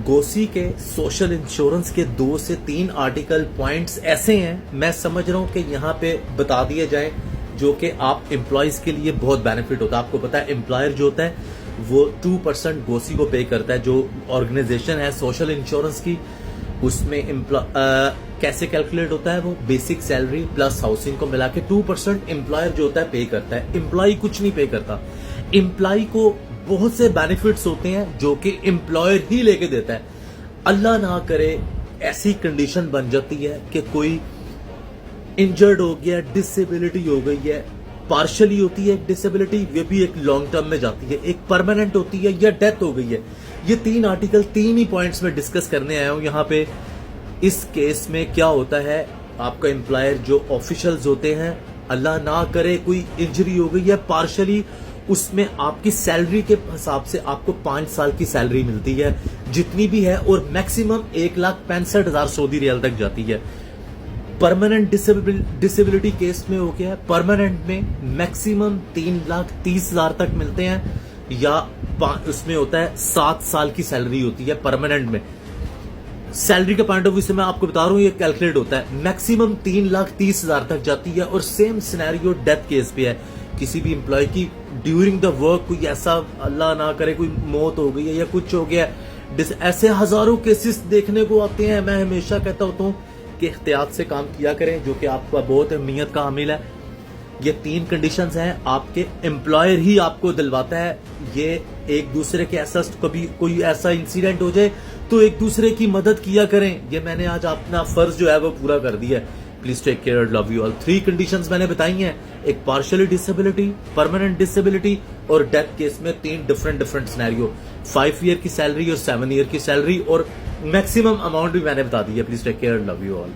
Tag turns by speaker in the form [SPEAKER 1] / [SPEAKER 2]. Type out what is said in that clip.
[SPEAKER 1] गोसी के social insurance के 2 से 3 आर्टिकल पॉइंट्स ऐसे हैं, मैं समझ रहा हूं कि यहाँ पे बता दिए जाएं जो कि आप एम्प्लॉयज के लिए बहुत बेनिफिट होता है। आपको पता है एम्प्लॉयर जो होता है वो 2% गोसी को पे करता है। जो ऑर्गेनाइजेशन है सोशल इंश्योरेंस की, उसमें कैसे कैलकुलेट होता है, वो बेसिक सैलरी प्लस हाउसिंग को मिला के 2% एम्प्लॉयर जो होता है पे करता है। एम्प्लॉय कुछ नहीं पे करता। एम्प्लॉय को बहुत से बेनिफिट्स होते हैं जो कि एम्प्लॉयर ही लेके देता है। अल्लाह ना करे ऐसी कंडीशन बन जाती है कि कोई इंजर्ड हो गया, डिसेबिलिटी हो गई है, पार्शली होती है डिसेबिलिटी, ये भी एक लॉन्ग टर्म में जाती है, एक परमानेंट होती है या डेथ हो गई है। ये 3 आर्टिकल 3 ही पॉइंट्स में डिस्कस करने आया हूं यहाँ पे। इस केस में क्या होता है, आपका एम्प्लॉयर जो ऑफिशियल्स होते हैं, अल्लाह ना करे कोई इंजरी हो गई है पार्शली, उसमें आपकी सैलरी के हिसाब से आपको 5 साल की सैलरी मिलती है जितनी भी है, और मैक्सिमम 1,65,000 सऊदी रियाल तक जाती है। परमानेंट डिसेबिलिटी केस में हो गया है, परमानेंट में मैक्सिमम 3,30,000 तक मिलते हैं, या उसमें होता है 7 साल की सैलरी होती है परमानेंट में। सैलरी के पॉइंट ऑफ व्यू से मैं आपको बता रहा हूं, ये कैलकुलेट होता है, मैक्सिमम 3,30,000 तक जाती है। और सेम सिनेरियो डेथ केस पे है। किसी भी एम्प्लॉय की ड्यूरिंग द वर्क कोई ऐसा अल्लाह ना करे कोई मौत हो गई है या कुछ हो गया, ऐसे हजारों केसेस देखने को आते हैं। मैं हमेशा कहता होता हूं कि एहतियात से काम किया करें, जो कि आपका बहुत अहमियत का हामिल है। ये 3 कंडीशंस हैं, आपके एम्प्लॉयर ही आपको दिलवाता है। ये एक दूसरे के ऐसा कभी कोई ऐसा इंसिडेंट हो जाए तो एक दूसरे की मदद किया करें। ये मैंने आज अपना फर्ज जो है वो पूरा कर दिया है। Please take care, love you all. 3 conditions मैंने बताई हैं, एक पार्शियली डिसेबिलिटी, परमानेंट डिसेबिलिटी और डेथ केस में 3 डिफरेंट सिनेरियो। 5 ईयर की सैलरी और 7 ईयर की सैलरी, और मैक्सिमम अमाउंट भी मैंने बता दी है। Please take care, love you all.